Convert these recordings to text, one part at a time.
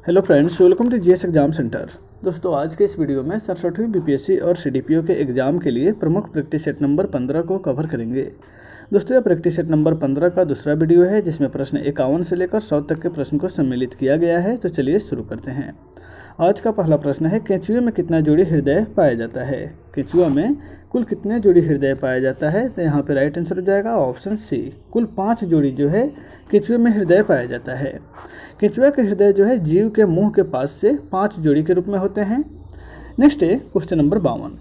Hello friends, welcome to GS exam centre. दोस्तों, आज के इस वीडियो में 67वीं बीपीएससी और सीडीपीओ के एग्जाम के लिए प्रमुख प्रैक्टिस सेट नंबर 15 को कवर करेंगे। दोस्तों, यह प्रैक्टिस सेट नंबर 15 का दूसरा वीडियो है जिसमें प्रश्न 51 से लेकर 100 तक के प्रश्न को सम्मिलित किया गया है। तो चलिए शुरू करते हैं। आज का पहला प्रश्न है, केंचुए में कितना जोड़ी हृदय पाया जाता है? केंचुआ में कुल कितने जोड़ी हृदय पाया जाता है? तो यहाँ पे राइट आंसर हो जाएगा ऑप्शन सी, कुल 5 जोड़ी जो है केंचुए में हृदय पाया जाता है। केंचुआ के हृदय जो है जीव के मुंह के पास से 5 जोड़ी के रूप में होते हैं। नेक्स्ट है क्वेश्चन नंबर 52।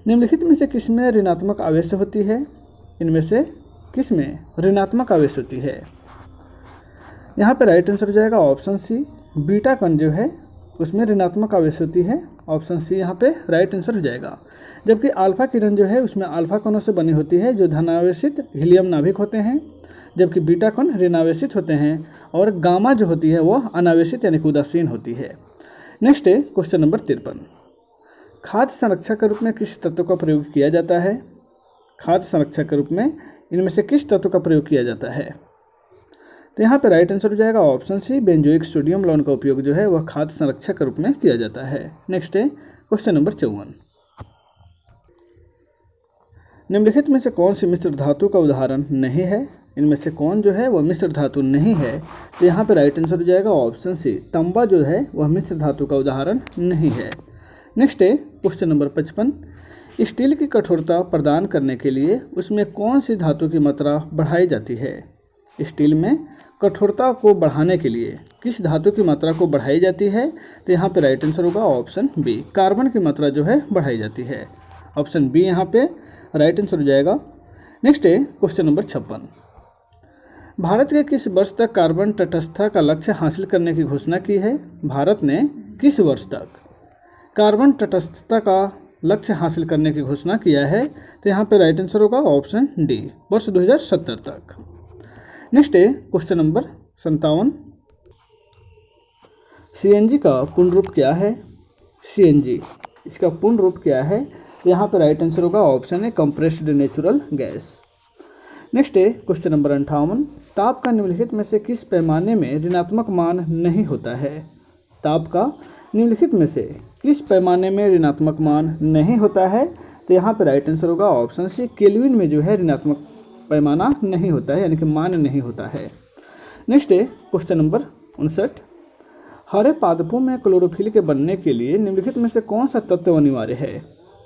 निम्नलिखित में से किसमें ऋणात्मक आवेश होती है? इनमें से किसमें ऋणात्मक आवेश होती है? यहाँ पे राइट आंसर हो जाएगा ऑप्शन सी, बीटा कण जो है उसमें ऋणात्मक आवेश होती है। ऑप्शन सी यहाँ पे राइट आंसर हो जाएगा। जबकि अल्फा किरण जो है उसमें अल्फा कणों से बनी होती है जो धनावेशित हीलियम नाभिक होते हैं, जबकि बीटा कण ऋणावेशित होते हैं और गामा जो होती है वो अनावेशित यानी कि उदासीन होती है। नेक्स्ट है क्वेश्चन नंबर 53। खाद्य संरक्षक के रूप में किस तत्व का प्रयोग किया जाता है? खाद्य संरक्षक के रूप में इनमें से किस तत्व का प्रयोग किया जाता है? तो यहाँ पे राइट आंसर हो जाएगा ऑप्शन सी, बेंजोइक सोडियम लवण का उपयोग जो है वह खाद्य संरक्षक के रूप में किया जाता है। नेक्स्ट है क्वेश्चन नंबर 54। निम्नलिखित में से कौन सी मिश्र धातु का उदाहरण नहीं है? इनमें से कौन जो है वह मिश्र धातु नहीं है? तो यहाँ पे राइट आंसर हो जाएगा ऑप्शन सी, तांबा जो है वह मिश्र धातु का उदाहरण नहीं है। नेक्स्ट है क्वेश्चन नंबर 55। स्टील की कठोरता प्रदान करने के लिए उसमें कौन सी धातु की मात्रा बढ़ाई जाती है? स्टील में कठोरता को बढ़ाने के लिए किस धातु की मात्रा को बढ़ाई जाती है? तो यहाँ पे राइट आंसर होगा ऑप्शन बी, कार्बन की मात्रा जो है बढ़ाई जाती है। ऑप्शन बी यहाँ पे राइट आंसर हो जाएगा। नेक्स्ट है क्वेश्चन नंबर 56। भारत के किस वर्ष तक कार्बन तटस्थता का लक्ष्य हासिल करने की घोषणा की है? भारत ने किस वर्ष तक कार्बन तटस्थता का लक्ष्य हासिल करने की घोषणा किया है? तो यहाँ पे राइट आंसर होगा ऑप्शन डी, वर्ष 2070 तक। नेक्स्ट है क्वेश्चन नंबर 57। सीएनजी का पूर्ण रूप क्या है? सीएनजी इसका पूर्ण रूप क्या है? तो यहाँ पर राइट आंसर होगा ऑप्शन है, कंप्रेस्ड नेचुरल गैस। नेक्स्ट है क्वेश्चन नंबर 58। ताप का निम्नलिखित में से किस पैमाने में ऋणात्मक मान नहीं होता है? ताप का निम्नलिखित में से किस पैमाने में ऋणात्मक मान नहीं होता है? तो यहाँ पर राइट आंसर होगा ऑप्शन सी, केल्विन में जो है ऋणात्मक पैमाना नहीं होता है यानी कि मान नहीं होता है। नेक्स्ट है क्वेश्चन नंबर 59। हरे पादपों में क्लोरोफिल के बनने के लिए निम्नलिखित में से कौन सा तत्व अनिवार्य है?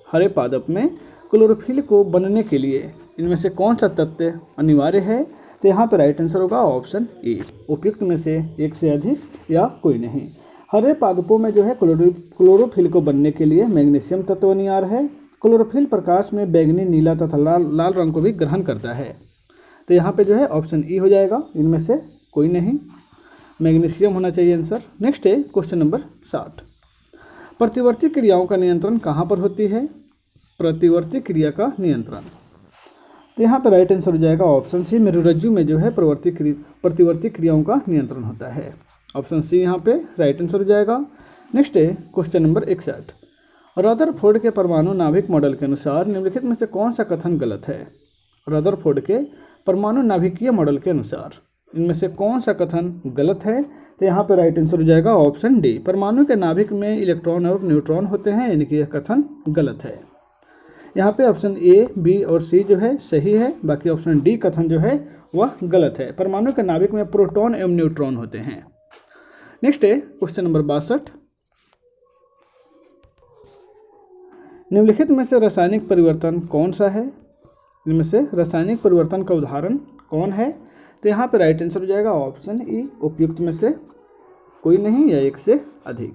हरे पादप में क्लोरोफिल को बनने के लिए इनमें से कौन सा तत्व अनिवार्य है? तो यहाँ पर राइट आंसर होगा ऑप्शन ए, उपयुक्त में से एक से अधिक या कोई नहीं। हरे पादपों में जो है क्लोरोफिल को बनने के लिए मैग्नीशियम तत्व अनिवार्य है। क्लोरोफिल प्रकाश में बैंगनी, नीला तथा लाल रंग को भी ग्रहण करता है। तो यहाँ पे जो है ऑप्शन ई हो जाएगा, इनमें से कोई नहीं, मैग्नीशियम होना चाहिए आंसर। नेक्स्ट है क्वेश्चन नंबर 60। प्रतिवर्ती क्रियाओं का नियंत्रण कहाँ पर होती है? प्रतिवर्ती क्रिया का नियंत्रण, तो यहाँ पर राइट आंसर हो जाएगा ऑप्शन सी, मेरुरज्जु में जो है प्रतिवर्ती क्रियाओं का नियंत्रण होता है। ऑप्शन सी यहाँ पे राइट आंसर हो जाएगा। नेक्स्ट है क्वेश्चन नंबर 61। रदरफोर्ड के परमाणु नाभिक मॉडल के अनुसार निम्नलिखित में से कौन सा कथन गलत है? रदरफोर्ड के परमाणु नाभिकीय मॉडल के अनुसार इनमें से कौन सा कथन गलत है? तो यहाँ पर राइट आंसर हो जाएगा ऑप्शन डी, परमाणु के नाभिक में इलेक्ट्रॉन और न्यूट्रॉन होते हैं, यानी कि यह कथन गलत है। यहाँ पे ऑप्शन ए, बी और सी जो है सही है, बाकी ऑप्शन डी कथन जो है वह गलत है। परमाणु के नाभिक में प्रोटॉन एवं न्यूट्रॉन होते हैं। नेक्स्ट है क्वेश्चन नंबर 62। निम्नलिखित में से रासायनिक परिवर्तन कौन सा है? इनमें से रासायनिक परिवर्तन का उदाहरण कौन है? तो यहाँ पे राइट आंसर हो जाएगा ऑप्शन ई, उपयुक्त में से कोई नहीं या एक से अधिक।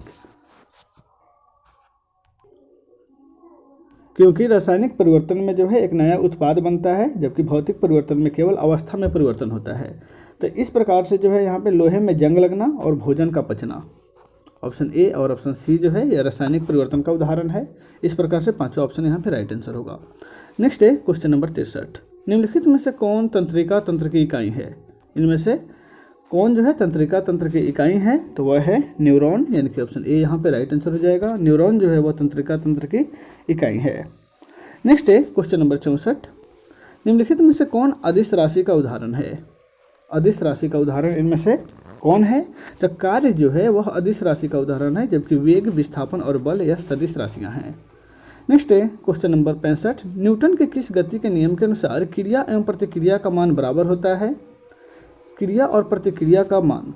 क्योंकि रासायनिक परिवर्तन में जो है एक नया उत्पाद बनता है, जबकि भौतिक परिवर्तन में केवल अवस्था में परिवर्तन होता है। तो इस प्रकार से जो है यहाँ पे लोहे में जंग लगना और भोजन का पचना, ऑप्शन ए और ऑप्शन सी जो है यह रासायनिक परिवर्तन का उदाहरण है। इस प्रकार से पांचों ऑप्शन यहाँ पे राइट आंसर होगा। नेक्स्ट है क्वेश्चन नंबर 63। निम्नलिखित में से कौन तंत्रिका तंत्र की इकाई है? इनमें से कौन जो है तंत्रिका तंत्र की इकाई है? तो वह है न्यूरॉन, यानी कि ऑप्शन ए यहाँ पे राइट आंसर हो जाएगा। न्यूरॉन जो है वह तंत्रिका तंत्र की इकाई है। नेक्स्ट है क्वेश्चन नंबर 64। निम्नलिखित में से कौन अदिश राशि का उदाहरण है? अदिश राशि का उदाहरण इनमें से कौन है? तो कार्य जो है वह अदिश राशि का उदाहरण है, जबकि वेग, विस्थापन और बल यह सदिश राशियां हैं। नेक्स्ट है क्वेश्चन नंबर 65। न्यूटन के किस गति के नियम के अनुसार क्रिया एवं प्रतिक्रिया का मान बराबर होता है? क्रिया और प्रतिक्रिया का मान,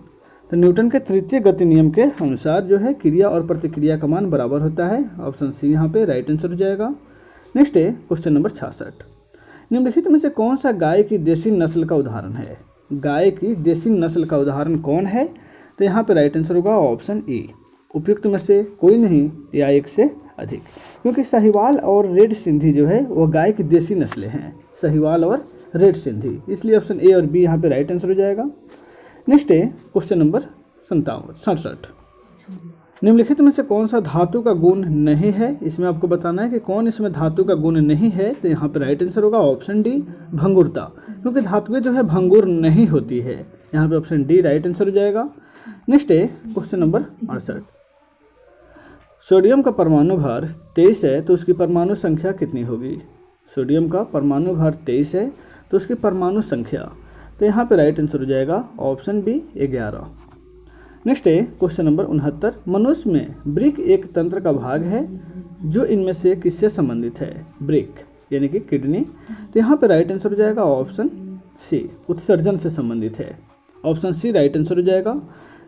तो न्यूटन के तृतीय गति नियम के अनुसार जो है क्रिया और प्रतिक्रिया का मान बराबर होता है। ऑप्शन सी यहाँ पे राइट आंसर हो जाएगा। नेक्स्ट है क्वेश्चन नंबर 66। निम्नलिखित में से कौन सा गाय की देसी नस्ल का उदाहरण है? गाय की देसी नस्ल का उदाहरण कौन है? तो यहाँ पे राइट आंसर होगा ऑप्शन ए, उपयुक्त में से कोई नहीं या एक से अधिक, क्योंकि साहिवाल और रेड सिंधी जो है वो गाय की देसी नस्लें हैं, साहिवाल और रेड सिंधी, इसलिए ऑप्शन ए और बी यहाँ पे राइट आंसर हो जाएगा। नेक्स्ट है क्वेश्चन नंबर 67। निम्नलिखित में से कौन सा धातु का गुण नहीं है? इसमें आपको बताना है कि कौन इसमें धातु का गुण नहीं है। तो यहाँ पे राइट आंसर होगा ऑप्शन डी, भंगुरता, क्योंकि धातुएं जो है भंगुर नहीं होती है। यहाँ पे ऑप्शन डी राइट आंसर हो जाएगा। नेक्स्ट है क्वेश्चन नंबर 68। सोडियम का परमाणु भार 23 है तो उसकी परमाणु संख्या कितनी होगी? सोडियम का परमाणु भार 23 है तो उसकी परमाणु संख्या, तो यहाँ पे राइट आंसर हो जाएगा ऑप्शन बी 11। नेक्स्ट है क्वेश्चन नंबर 69। मनुष्य में वृक्क एक तंत्र का भाग है जो इनमें से किससे संबंधित है? वृक्क यानी कि किडनी, तो यहाँ पे राइट आंसर हो जाएगा ऑप्शन सी, उत्सर्जन से संबंधित है। ऑप्शन सी राइट आंसर हो जाएगा।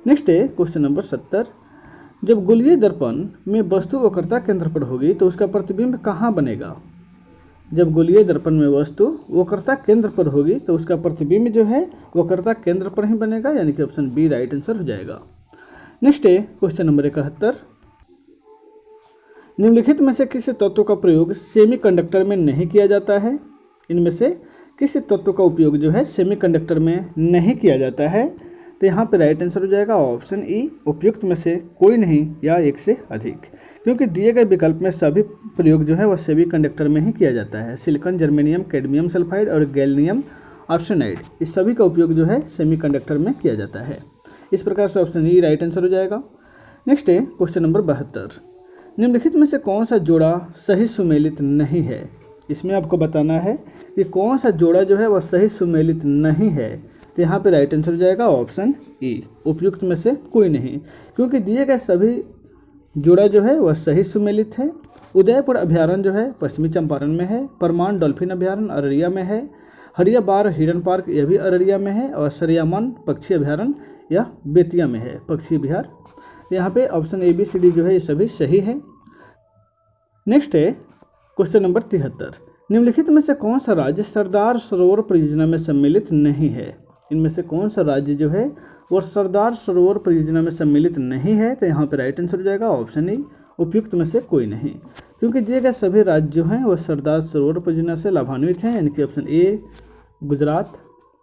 नेक्स्ट है क्वेश्चन नंबर 70। जब गोलीय दर्पण में वस्तु वक्रता केंद्र पर होगी तो उसका प्रतिबिंब कहाँ बनेगा? जब गोलीय दर्पण में वस्तु वक्रता केंद्र पर होगी तो उसका प्रतिबिंब जो है वक्रता केंद्र पर ही बनेगा, यानी कि ऑप्शन बी राइट आंसर हो जाएगा। नेक्स्ट है क्वेश्चन नंबर 71। निम्नलिखित में से किस तत्व का प्रयोग सेमीकंडक्टर में नहीं किया जाता है? इनमें से किस तत्व का उपयोग जो है सेमीकंडक्टर में नहीं किया जाता है? तो यहाँ पे राइट आंसर हो जाएगा ऑप्शन ई, उपयुक्त में से कोई नहीं या एक से अधिक, क्योंकि दिए गए विकल्प में सभी प्रयोग जो है वह सेमीकंडक्टर में ही किया जाता है। सिलिकॉन, जर्मेनियम, कैडमियम सल्फाइड और गैलियम आर्सेनाइड, इस सभी का उपयोग जो है सेमीकंडक्टर में किया जाता है। इस प्रकार से ऑप्शन ई राइट आंसर हो जाएगा। नेक्स्ट है क्वेश्चन नंबर 72। निम्नलिखित में से कौन सा जोड़ा सही सुमेलित नहीं है? इसमें आपको बताना है कि कौन सा जोड़ा जो है वह सही सुमेलित नहीं है। तो यहाँ पे राइट आंसर हो जाएगा ऑप्शन ई, उपयुक्त में से कोई नहीं, क्योंकि दिए गए सभी जोड़ा जो है वह सही सुमेलित है। उदयपुर अभ्यारण्य जो है पश्चिमी चंपारण में है, परमान डॉल्फिन अभ्यारण्य अररिया में है, हरिया बार हिरन पार्क यह भी अररिया में है, और सरियामान पक्षी अभ्यारण्य यह बेतिया में है, पक्षी विहार। यहाँ पे option A B C D जो है ये सभी सही है। नेक्स्ट है क्वेश्चन नंबर 73। निम्नलिखित में से कौन सा राज्य सरदार सरोवर परियोजना में सम्मिलित नहीं है? इनमें से कौन सा राज्य जो है वो सरदार सरोवर परियोजना में सम्मिलित नहीं है? तो यहाँ पे राइट आंसर हो जाएगा ऑप्शन ई, उपयुक्त में से कोई नहीं, क्योंकि दिए गए सभी राज्य जो हैं वह सरदार सरोवर परियोजना से लाभान्वित हैं, यानी कि ऑप्शन ए गुजरात,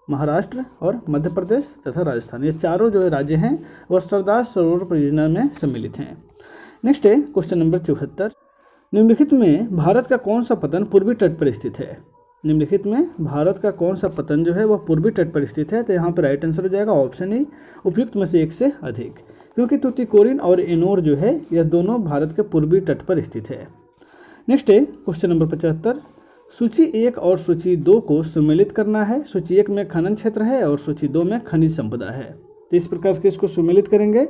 महाराष्ट्र और मध्य प्रदेश तथा राजस्थान, ये चारों जो राज्य हैं वह सरदार सरोवर परियोजना में सम्मिलित हैं। नेक्स्ट है क्वेश्चन नंबर 74। निम्नलिखित में भारत का कौन सा पतन पूर्वी तट पर स्थित है? निम्नलिखित में भारत का कौन सा पतन जो है वह पूर्वी तट पर स्थित है? तो यहाँ पर राइट आंसर हो जाएगा ऑप्शन ई, उपयुक्त में से एक से अधिक, क्योंकि तूतीकोरिन और एनोर जो है यह दोनों भारत के पूर्वी तट पर स्थित है। नेक्स्ट है क्वेश्चन नंबर 75। सूची 1 और सूची 2 को सम्मिलित करना है। सूची 1 में खनन क्षेत्र है और सूची 2 में खनिज संपदा है। तो इस प्रकार से इसको सम्मिलित करेंगे।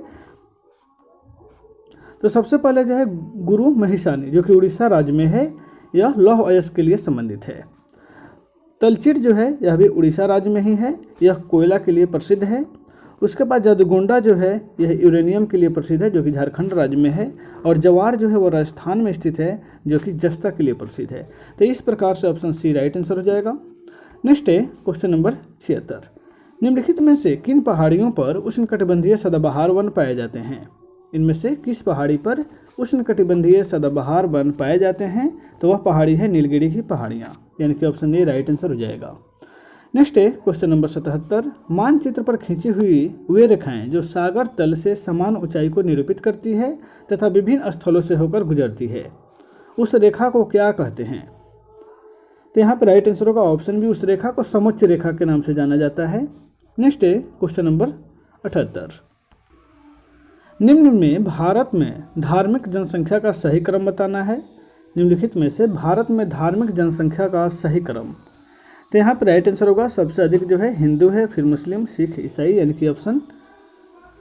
तो सबसे पहले जो है गुरु महिषानी जो कि उड़ीसा राज्य में है, यह लौह अयस्क के लिए संबंधित है। तलचिट जो है यह भी उड़ीसा राज्य में ही है, यह कोयला के लिए प्रसिद्ध है। उसके बाद जादूगोंडा जो है यह यूरेनियम के लिए प्रसिद्ध है, जो कि झारखंड राज्य में है। और जवार जो है वो राजस्थान में स्थित है, जो कि जस्ता के लिए प्रसिद्ध है। तो इस प्रकार से ऑप्शन सी राइट आंसर हो जाएगा। नेक्स्ट है क्वेश्चन नंबर 76। निम्नलिखित में से किन पहाड़ियों पर उष्णकटिबंधीय सदाबहार वन पाए जाते हैं? इनमें से किस पहाड़ी पर उष्णकटिबंधीय सदाबहार वन पाए जाते हैं? तो वह पहाड़ी है नीलगिरी की पहाड़ियाँ, यानी कि ऑप्शन ए राइट आंसर हो जाएगा। नेक्स्ट है क्वेश्चन नंबर 77। मानचित्र पर खींची हुई वे रेखाएं जो सागर तल से समान ऊंचाई को निरूपित करती है तथा विभिन्न स्थलों से होकर गुजरती है, उस रेखा को क्या कहते हैं? तो यहाँ पर राइट आंसर होगा ऑप्शन बी, उस रेखा को समुच्च रेखा के नाम से जाना जाता है। नेक्स्ट है क्वेश्चन नंबर 78। निम्न में भारत में धार्मिक जनसंख्या का सही क्रम बताना है। निम्नलिखित में से भारत में धार्मिक जनसंख्या का सही क्रम, तो यहाँ पे राइट आंसर होगा सबसे अधिक जो है हिंदू है, फिर मुस्लिम, सिख, ईसाई, यानी कि ऑप्शन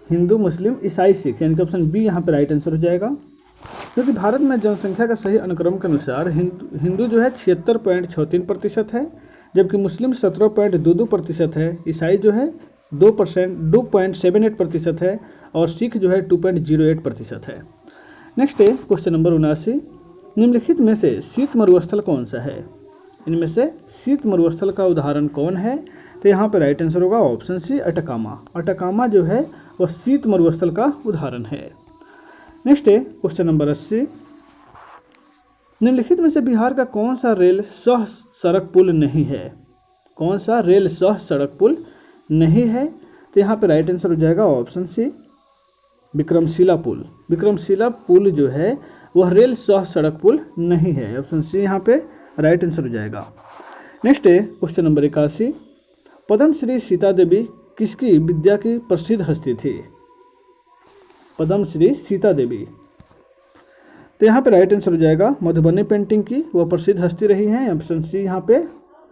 हिंदू, मुस्लिम, ईसाई, सिख, यानी कि ऑप्शन बी यहाँ पे राइट आंसर हो जाएगा। क्योंकि भारत में जनसंख्या का सही अनुक्रम के अनुसार हिंदू जो है 76.64% है, जबकि मुस्लिम 17.22% है, ईसाई जो है 2.78% है और सिख जो है 2.08% है। नेक्स्ट है क्वेश्चन नंबर 79, निम्नलिखित में से शीत मरुस्थल कौन सा है? इनमें से शीत मरुस्थल का उदाहरण कौन है? तो यहाँ पे राइट आंसर होगा ऑप्शन सी अटकामा। अटकामा जो है वह शीत मरुस्थल का उदाहरण है। नेक्स्ट है क्वेश्चन नंबर 80, निम्नलिखित में से बिहार का कौन सा रेल सह सड़क पुल नहीं है? कौन सा रेल सह सड़क पुल नहीं है? तो यहाँ पे राइट आंसर हो जाएगा ऑप्शन सी विक्रमशिला पुल। विक्रमशिला पुल जो है वह रेल सह सड़क पुल नहीं है, ऑप्शन सी यहाँ पे राइट आंसर हो जाएगा। नेक्स्ट है क्वेश्चन नंबर 81, पद्मश्री सीता देवी किसकी विद्या की प्रसिद्ध हस्ती थी? पद्मश्री सीता देवी, तो यहाँ पे राइट आंसर हो जाएगा मधुबनी पेंटिंग की वह प्रसिद्ध हस्ती रही हैं, ऑप्शन सी यहाँ पे,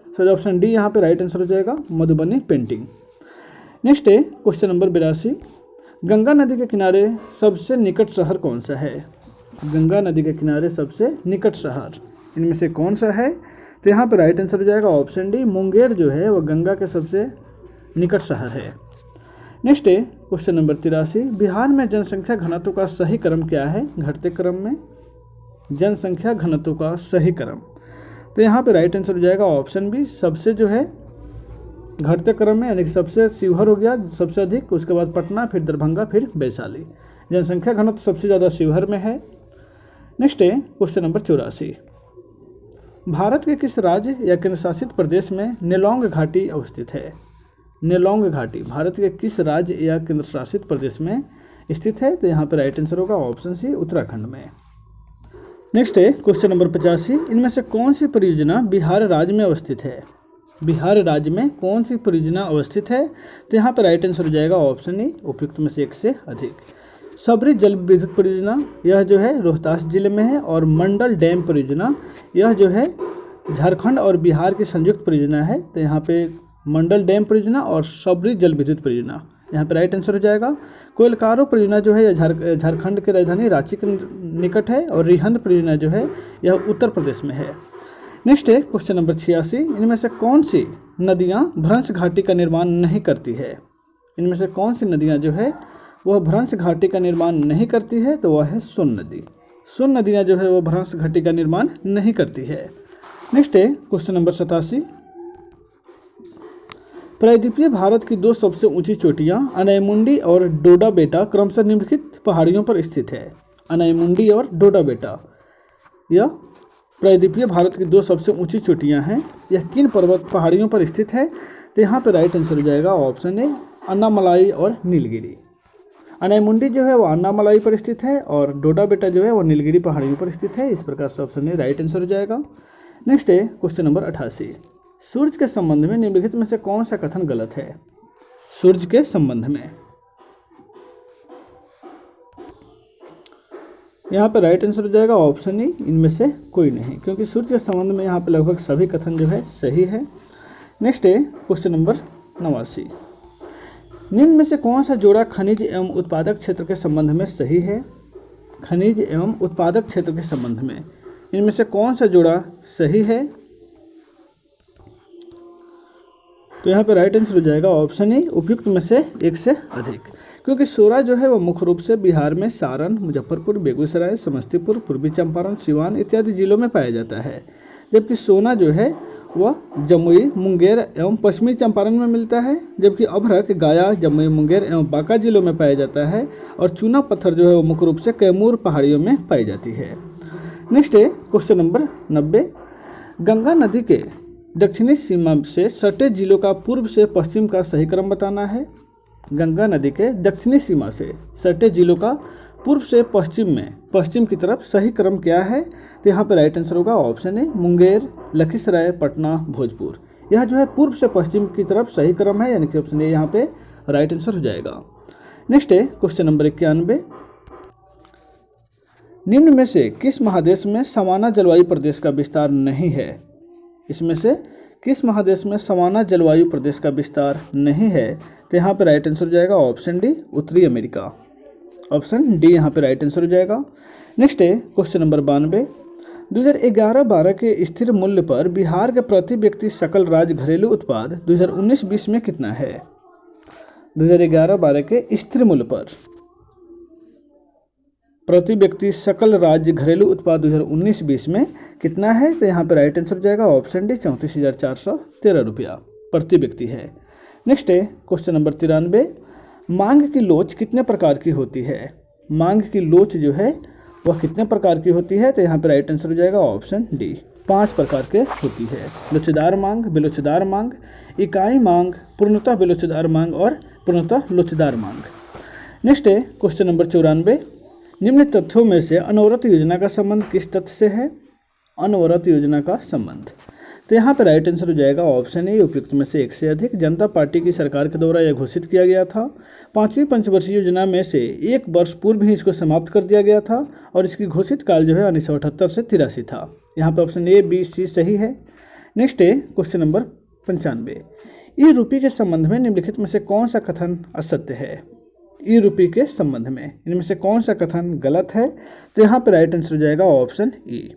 सॉरी ऑप्शन डी यहाँ पे राइट आंसर हो जाएगा मधुबनी पेंटिंग। नेक्स्ट है क्वेश्चन नंबर 82, गंगा नदी के किनारे सबसे निकट शहर कौन सा है? गंगा नदी के किनारे सबसे निकट शहर इनमें से कौन सा है? तो यहाँ पे राइट आंसर हो जाएगा ऑप्शन डी मुंगेर जो है वह गंगा के सबसे निकट शहर है। नेक्स्ट है क्वेश्चन नंबर 83, बिहार में जनसंख्या घनत्व का सही क्रम क्या है? घटते क्रम में जनसंख्या घनत्व का सही क्रम, तो यहाँ पे राइट आंसर हो जाएगा ऑप्शन बी सबसे जो है घटते क्रम में, यानी कि सबसे शिवहर हो गया सबसे अधिक, उसके बाद पटना, फिर दरभंगा, फिर वैशाली। जनसंख्या घनत्व सबसे ज़्यादा शिवहर में है। नेक्स्ट है क्वेश्चन नंबर 84, भारत के किस राज्य या केंद्र शासित प्रदेश में नेलोंग घाटी अवस्थित है? नेलोंग घाटी भारत के किस राज्य या केंद्र शासित प्रदेश में स्थित है? तो यहाँ पर राइट आंसर होगा ऑप्शन सी उत्तराखंड में। नेक्स्ट है क्वेश्चन नंबर 85, इनमें से कौन सी परियोजना बिहार राज्य में अवस्थित है? बिहार राज्य में कौन सी परियोजना अवस्थित है? तो यहाँ पर राइट आंसर हो जाएगा ऑप्शन ई उपयुक्त में से एक से अधिक। सबरी जल विद्युत परियोजना यह जो है रोहतास जिले में है, और मंडल डैम परियोजना यह जो है झारखंड और बिहार की संयुक्त परियोजना है। तो यहाँ पे मंडल डैम परियोजना और सबरी जल विद्युत परियोजना यहाँ पे राइट आंसर हो जाएगा। कोयलकारो परियोजना जो है यह झारखंड के राजधानी रांची के निकट है, और रिहंद परियोजना जो है यह उत्तर प्रदेश में है। नेक्स्ट है क्वेश्चन नंबर 86, इनमें से कौन सी नदियाँ भ्रंश घाटी का निर्माण नहीं करती है? इनमें से कौन सी नदियाँ जो है वह भ्रंश घाटी का निर्माण नहीं करती है? तो वह है सोन नदी। सोन नदियाँ जो है वह भ्रंश घाटी का निर्माण नहीं करती है। नेक्स्ट है क्वेश्चन नंबर 87, प्रायद्वीपीय भारत की दो सबसे ऊंची चोटियां अनाईमुंडी और डोडा बेटा क्रमशः निम्नलिखित पहाड़ियों पर स्थित है। अनाईमुंडी और डोडा बेटा यह प्रायद्वीपीय भारत की दो सबसे ऊंची चोटियां हैं। यह किन पर्वत पहाड़ियों पर स्थित है? तो यहाँ पर राइट आंसर हो जाएगा ऑप्शन ए अन्नामलाई और नीलगिरी। अनाईमुंडी जो है वह अन्नामलाई पर स्थित है, और डोडा बेटा जो है वह नीलगिरी पहाड़ियों पर स्थित है। इस प्रकार से ऑप्शन ए राइट आंसर हो जाएगा। नेक्स्ट है क्वेश्चन नंबर 88, सूर्य के संबंध में निम्नलिखित में से कौन सा कथन गलत है? सूर्य के संबंध में यहाँ पर राइट आंसर हो जाएगा ऑप्शन ई इनमें से कोई नहीं, क्योंकि सूर्य के संबंध में यहाँ पर लगभग सभी कथन जो है सही है। नेक्स्ट है क्वेश्चन नंबर 89, निम्न में से कौन सा जोड़ा खनिज एवं उत्पादक क्षेत्र के संबंध में सही है? खनिज एवं उत्पादक क्षेत्र के संबंध में इनमें से कौन सा जोड़ा सही है? तो यहाँ पे राइट आंसर हो जाएगा ऑप्शन ई उपयुक्त में से एक से अधिक, क्योंकि सोरा जो है वह मुख्य रूप से बिहार में सारण, मुजफ्फरपुर, बेगूसराय, समस्तीपुर, पूर्वी चंपारण, सिवान इत्यादि जिलों में पाया जाता है, जबकि सोना जो है वह जमुई, मुंगेर एवं पश्चिमी चंपारण में मिलता है, जबकि अभ्रक, गया, जमुई, मुंगेर एवं बांका जिलों में पाया जाता है, और चूना पत्थर जो है वह मुख्य रूप से कैमूर पहाड़ियों में पाई जाती है। नेक्स्ट है क्वेश्चन नंबर 90, गंगा नदी के दक्षिणी सीमा से सटे जिलों का पूर्व से पश्चिम का सही क्रम बताना है। गंगा नदी के दक्षिणी सीमा से सटे जिलों का पूर्व से पश्चिम में पश्चिम की तरफ सही क्रम क्या है? तो यहाँ पर राइट आंसर होगा ऑप्शन ए मुंगेर, लखीसराय, पटना, भोजपुर। यह जो है पूर्व से पश्चिम की तरफ सही क्रम है, यानी कि ऑप्शन ए यहाँ पे राइट आंसर हो जाएगा। नेक्स्ट है क्वेश्चन नंबर 91, निम्न में से किस महादेश में समाना जलवायु प्रदेश का विस्तार नहीं है? इसमें से किस महादेश में सवाना जलवायु प्रदेश का विस्तार नहीं है? तो यहाँ पे राइट आंसर हो जाएगा ऑप्शन डी, उत्तरी अमेरिका। ऑप्शन डी यहाँ पे राइट आंसर हो जाएगा। नेक्स्ट है क्वेश्चन नंबर 92। 2011-12 के स्थिर मूल्य पर बिहार के प्रति व्यक्ति सकल राज्य घरेलू उत्पाद 2019-20 में कितना है? 2011-12 के स्थिर मूल्य पर प्रति व्यक्ति सकल राज्य घरेलू उत्पाद 2019-20 में कितना है? तो यहाँ पे राइट आंसर हो जाएगा ऑप्शन डी, 34,413 रुपया प्रति व्यक्ति है। नेक्स्ट है क्वेश्चन नंबर 93। मांग की लोच कितने प्रकार की होती है? मांग की लोच जो है वह कितने प्रकार की होती है? तो यहाँ पे राइट आंसर हो जाएगा ऑप्शन डी, 5 प्रकार के होती है। लोचदार मांग, बेलोचदार मांग, इकाई मांग, पूर्णतः बेलोचदार मांग और पूर्णतः लोचदार मांग। नेक्स्ट है क्वेश्चन नंबर 94। निम्न तथ्यों में से अनवरत योजना का संबंध किस तथ्य से है? अनवरत योजना का संबंध, तो यहाँ पे राइट आंसर हो जाएगा ऑप्शन ए, उपयुक्त में से एक से अधिक। जनता पार्टी की सरकार के द्वारा यह घोषित किया गया था। 5वीं पंचवर्षीय योजना में से 1 वर्ष पूर्व ही इसको समाप्त कर दिया गया था और इसकी घोषित काल जो है 1978 से 83 था। यहाँ पे ऑप्शन ए, बी, सी सही है। नेक्स्ट है क्वेश्चन नंबर 95। ई रूपी के संबंध में निम्नलिखित में से कौन सा कथन असत्य है? ई रूपी के संबंध में इनमें से कौन सा कथन गलत है? तो यहाँ पे राइट आंसर हो जाएगा ऑप्शन ई।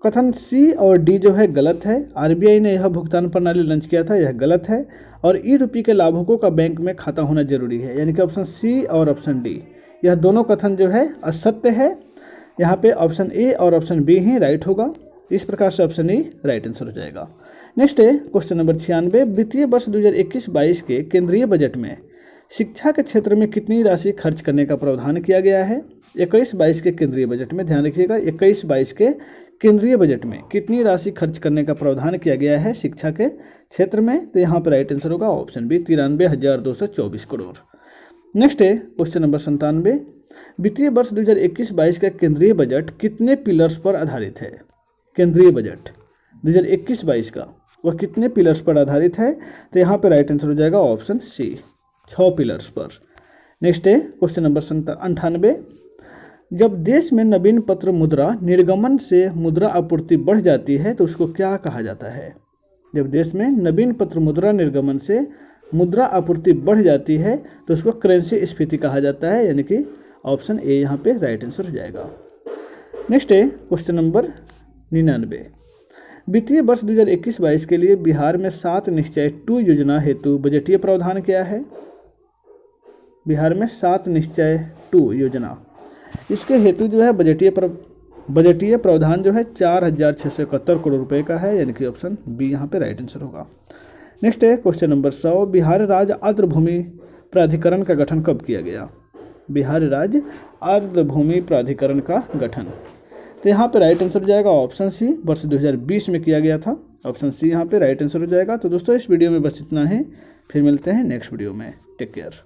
कथन सी और डी जो है गलत है। आरबीआई ने यह भुगतान प्रणाली लॉन्च किया था, यह गलत है। और ई रूपी के लाभुकों का बैंक में खाता होना जरूरी है, यानी कि ऑप्शन सी और ऑप्शन डी यह दोनों कथन जो है असत्य है। यहाँ पे ऑप्शन ए और ऑप्शन बी ही राइट होगा। इस प्रकार से ऑप्शन ई राइट आंसर हो जाएगा। नेक्स्ट है क्वेश्चन नंबर 96। वित्तीय वर्ष 2021-22 के केंद्रीय बजट में शिक्षा के क्षेत्र में कितनी राशि खर्च करने का प्रावधान किया गया है? 21-22 के केंद्रीय बजट में, ध्यान रखिएगा, 21-22 के केंद्रीय बजट में कितनी राशि खर्च करने का प्रावधान किया गया है शिक्षा के क्षेत्र में? तो यहाँ पर राइट आंसर होगा ऑप्शन बी, 93,224 करोड़। नेक्स्ट है क्वेश्चन नंबर 97। वित्तीय वर्ष 2021-22 का केंद्रीय बजट कितने पिलर्स पर आधारित है? केंद्रीय बजट 2021-22 का वह कितने पिलर्स पर आधारित है? तो यहाँ पर राइट आंसर हो जाएगा ऑप्शन सी, 6 पिलर्स पर। नेक्स्ट है क्वेश्चन नंबर 98। जब देश में नवीन पत्र मुद्रा निर्गमन से मुद्रा आपूर्ति बढ़ जाती है तो उसको क्या कहा जाता है? जब देश में नवीन पत्र मुद्रा निर्गमन से मुद्रा आपूर्ति बढ़ जाती है तो उसको करेंसी स्फीति कहा जाता है, यानी कि ऑप्शन ए यहाँ पे राइट आंसर हो जाएगा। नेक्स्ट है क्वेश्चन नंबर 99। वित्तीय वर्ष 2021-22 के लिए बिहार में 7 निश्चय 2 योजना हेतु बजटीय प्रावधान क्या है? बिहार में 7 निश्चय 2 योजना, इसके हेतु जो है बजटीय प्रावधान जो है 4,671 करोड़ रुपए का है, यानी कि ऑप्शन बी यहाँ पे राइट आंसर होगा। नेक्स्ट है क्वेश्चन नंबर 100। बिहार राज्य आर्द्र भूमि प्राधिकरण का गठन कब किया गया? बिहार राज्य आर्द्र भूमि प्राधिकरण का गठन, तो यहाँ पे राइट आंसर हो जाएगा ऑप्शन सी, वर्ष 2020 में किया गया था। ऑप्शन सी यहाँ पे राइट आंसर हो जाएगा। तो दोस्तों इस वीडियो में बस इतना है, फिर मिलते हैं नेक्स्ट वीडियो में। Take care.